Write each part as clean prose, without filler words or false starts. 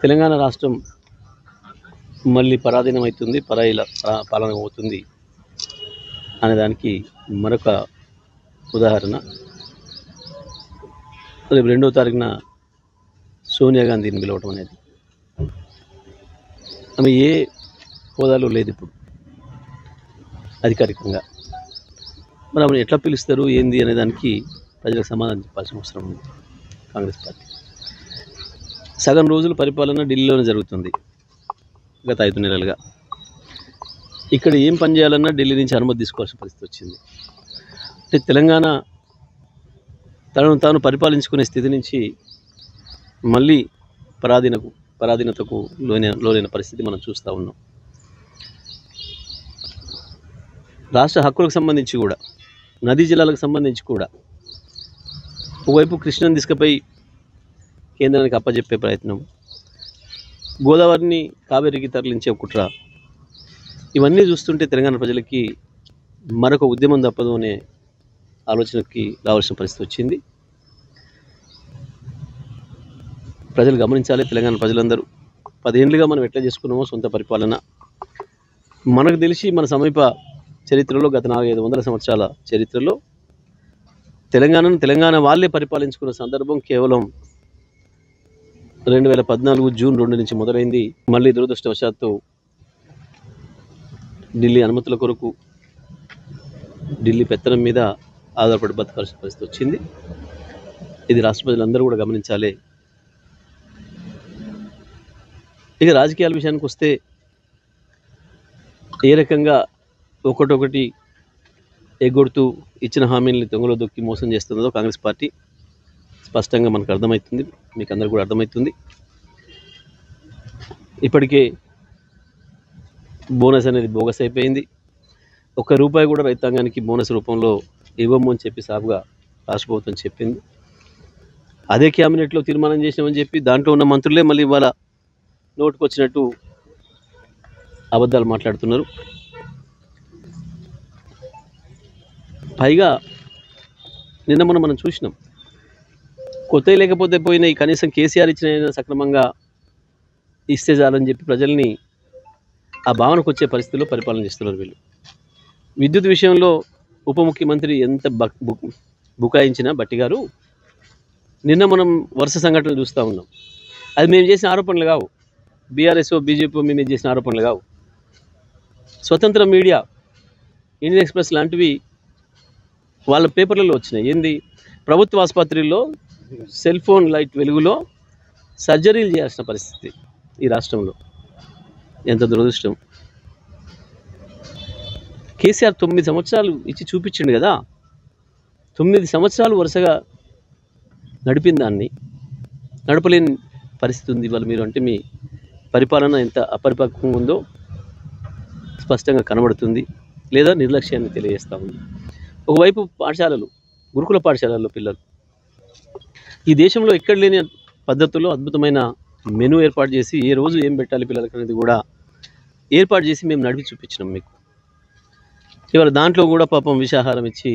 తెలంగాణ రాష్ట్రం మళ్ళీ పరాధీనమవుతుంది, పరాయిల పాలన అవుతుంది అనేదానికి మరొక ఉదాహరణ రేపు 2వ తారీఖున సోనియా గాంధీని పిలవటం అనేది. ఆమె ఏ హోదాలో లేదు ఇప్పుడు అధికారికంగా. మరి ఆమెను ఎట్లా పిలుస్తారు ఏంది అనే దానికి ప్రజలకు సమాధానం చెప్పాల్సిన అవసరం ఉంది. కాంగ్రెస్ పార్టీ సగం రోజుల పరిపాలన ఢిల్లీలోనే జరుగుతుంది గత 5 నెలలుగా. ఇక్కడ ఏం పని చేయాలన్నా ఢిల్లీ నుంచి అనుమతి తీసుకోవాల్సిన పరిస్థితి వచ్చింది. అంటే తెలంగాణ తనను తాను పరిపాలించుకునే స్థితి నుంచి మళ్ళీ పరాధీనతకు లోనైన పరిస్థితి మనం చూస్తూ ఉన్నాం. రాష్ట్ర హక్కులకు సంబంధించి కూడా, నదీ జలాలకు సంబంధించి కూడా ఒకవైపు కృష్ణను తీసుకుపోయి కేంద్రానికి అప్పచెప్పే ప్రయత్నం, గోదావరిని కావేరికి తరలించే కుట్ర, ఇవన్నీ చూస్తుంటే తెలంగాణ ప్రజలకి మరొక ఉద్యమం తప్పదు అనే ఆలోచనకి రావాల్సిన పరిస్థితి వచ్చింది. ప్రజలు గమనించాలి. తెలంగాణ ప్రజలందరూ 10 ఏళ్ళుగా మనం ఎట్లా చేసుకున్నామో సొంత పరిపాలన, మనకు తెలిసి మన సమీప చరిత్రలో గత 400-500 సంవత్సరాల చరిత్రలో తెలంగాణ వాళ్ళే పరిపాలించుకున్న సందర్భం కేవలం 2014 జూన్ 2 నుంచి మొదలైంది. మళ్ళీ దురదృష్టవశాత్తు ఢిల్లీ అనుమతుల కొరకు, ఢిల్లీ పెత్తనం మీద ఆధారపడి బతకాల్సిన పరిస్థితి వచ్చింది. ఇది రాష్ట్ర ప్రజలందరూ కూడా గమనించాలి. ఇక రాజకీయాల విషయానికి వస్తే ఏ రకంగా ఒకటొకటి ఎగ్గొడుతూ ఇచ్చిన హామీలని దొంగలో దొక్కి మోసం చేస్తున్నదో కాంగ్రెస్ పార్టీ స్పష్టంగా మనకు అర్థమవుతుంది, మీకు అందరికీ కూడా అర్థమవుతుంది. ఇప్పటికే బోనస్ అనేది బోగస్ అయిపోయింది. ₹1 కూడా రైతాంగానికి బోనస్ రూపంలో ఇవ్వము అని చెప్పి సాఫ్గా రాష్ట్ర ప్రభుత్వం చెప్పింది. అదే క్యాబినెట్లో తీర్మానం చేసినామని చెప్పి దాంట్లో ఉన్న మంత్రులే మళ్ళీ ఇవాళ నోటుకు వచ్చినట్టు అబద్ధాలు మాట్లాడుతున్నారు. పైగా నిన్న మనం చూసినాం, కొత్త లేకపోతే పోయినాయి, కనీసం కేసీఆర్ ఇచ్చిన సక్రమంగా ఇస్తే చాలని చెప్పి ప్రజల్ని ఆ భావనకు వచ్చే పరిస్థితుల్లో పరిపాలన చేస్తున్నారు వీళ్ళు. విద్యుత్ విషయంలో ఉప ముఖ్యమంత్రి ఎంత బుకాయించినా బట్టి గారు, నిన్న మనం వరుస సంఘటనలు చూస్తూ ఉన్నాం. అది మేము చేసిన ఆరోపణలు కావు, బీఆర్ఎస్ బీజేపీ మేము చేసిన ఆరోపణలు కావు. స్వతంత్ర మీడియా, ఇండియన్ ఎక్స్ప్రెస్ లాంటివి వాళ్ళ పేపర్లలో వచ్చినాయి. ఏంది, ప్రభుత్వ ఆసుపత్రుల్లో సెల్ ఫోన్ లైట్ వెలుగులో సర్జరీలు చేయాల్సిన పరిస్థితి ఈ రాష్ట్రంలో. ఎంత దురదృష్టం. కేసీఆర్ 9 సంవత్సరాలు ఇచ్చి చూపించిండు కదా, 9 సంవత్సరాలు వరుసగా నడిపిన దాన్ని నడపలేని పరిస్థితి ఉంది ఇవాళ. మీరు అంటే మీ పరిపాలన ఎంత అపరిపక్వంగా ఉందో స్పష్టంగా కనబడుతుంది, లేదా నిర్లక్ష్యాన్ని తెలియజేస్తూ ఉంది. ఒకవైపు పాఠశాలలు, గురుకుల పాఠశాలల్లో పిల్లలు ఈ దేశంలో ఎక్కడ లేని పద్ధతుల్లో అద్భుతమైన మెనూ ఏర్పాటు చేసి ఏ రోజు ఏం పెట్టాలి పిల్లలకి అనేది కూడా ఏర్పాటు చేసి మేము నడిపి చూపించినాం మీకు. ఇవాళ దాంట్లో కూడా పాపం విషాహారం ఇచ్చి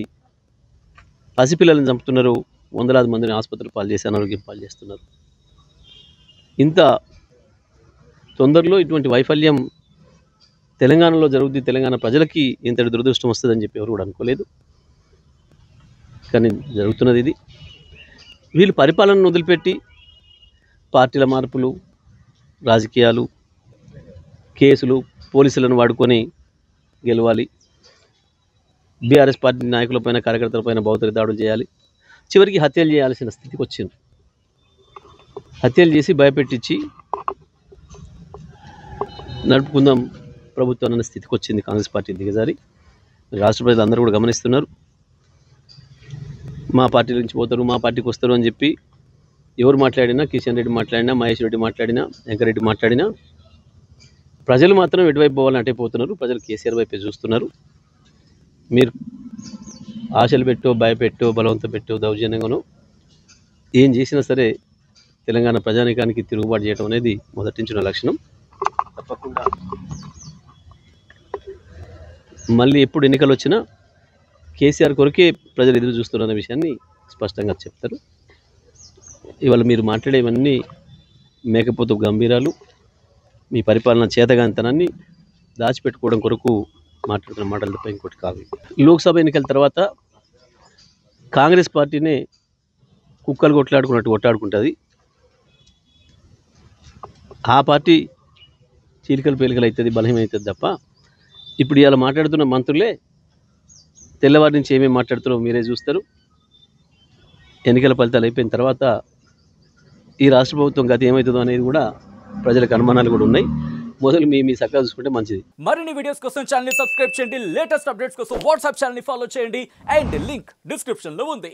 పసిపిల్లలను చంపుతున్నారు, వందలాది మందిని ఆసుపత్రులు పాలు చేసి అనారోగ్యం పాలు చేస్తున్నారు. ఇంత తొందరలో ఇటువంటి వైఫల్యం తెలంగాణలో జరుగుతుంది, తెలంగాణ ప్రజలకి ఇంతటి దురదృష్టం వస్తుందని చెప్పి ఎవరు కూడా అనుకోలేదు. కానీ జరుగుతున్నది ఇది. వీళ్ళు పరిపాలనను వదిలిపెట్టి పార్టీల మార్పులు, రాజకీయాలు, కేసులు, పోలీసులను వాడుకొని గెలవాలి, బీఆర్ఎస్ పార్టీ నాయకులపైన కార్యకర్తలపైన భౌతిక దాడులు చేయాలి, చివరికి హత్యలు చేయాల్సిన స్థితికి వచ్చింది. హత్యలు చేసి భయపెట్టించి నడుపుకుందాం ప్రభుత్వం అన్న స్థితికి వచ్చింది కాంగ్రెస్ పార్టీ దిగజారి. రాష్ట్ర ప్రజలు అందరూ కూడా గమనిస్తున్నారు. మా పార్టీ నుంచి పోతారు, మా పార్టీకి వస్తారు అని చెప్పి ఎవరు మాట్లాడినా, కిషన్ రెడ్డి మాట్లాడినా, మహేష్ రెడ్డి మాట్లాడినా, వెంకరెడ్డి మాట్లాడినా, ప్రజలు మాత్రం ఎటువైపు పోవాలని అటే పోతున్నారు. ప్రజలు కేసీఆర్ వైపే చూస్తున్నారు. మీరు ఆశలు పెట్టో, భయపెట్టో, బలవంతం పెట్టో, దౌర్జన్యంగానో ఏం చేసినా సరే తెలంగాణ ప్రజానీకానికి తిరుగుబాటు చేయడం అనేది మొదటి నుంచి ఉన్న లక్షణం. తప్పకుండా మళ్ళీ ఎప్పుడు ఎన్నికలు వచ్చినా కేసీఆర్ కొరకే ప్రజలు ఎదురు చూస్తున్న విషయాన్ని స్పష్టంగా చెప్తారు. ఇవాళ మీరు మాట్లాడేవన్నీ మేకపోతు గంభీరాలు, మీ పరిపాలన చేతగాంతనాన్ని దాచిపెట్టుకోవడం కొరకు మాట్లాడుతున్న మాటలు తప్ప ఇంకోటి కాదు. లోక్సభ ఎన్నికల తర్వాత కాంగ్రెస్ పార్టీనే కుక్కలు కొట్లాడుకున్నట్టు కొట్లాడుకుంటుంది. ఆ పార్టీ చీలికలు పేలికలు అవుతుంది, బలహీనమవుతుంది తప్ప ఇప్పుడు ఇలా మాట్లాడుతున్న మంత్రులే తెల్లవారి నుంచి ఏమేమి మాట్లాడుతున్నారో మీరే చూస్తారు. ఎన్నికల ఫలితాలు అయిపోయిన తర్వాత ఈ రాష్ట్ర ప్రభుత్వం గతి ఏమవుతుందో అనేది కూడా ప్రజలకు అనుమానాలు కూడా ఉన్నాయి. మొదలు మీ చక్కగా చూసుకుంటే మంచిది. మరిన్ని వీడియోస్ కోసం ఛానల్ ని సబ్స్క్రైబ్ చేయండి. లేటెస్ట్ అప్డేట్స్ కోసం వాట్సాప్ ఛానల్ ని ఫాలో చేయండి. అండ్ లింక్ డిస్క్రిప్షన్ లో ఉంది.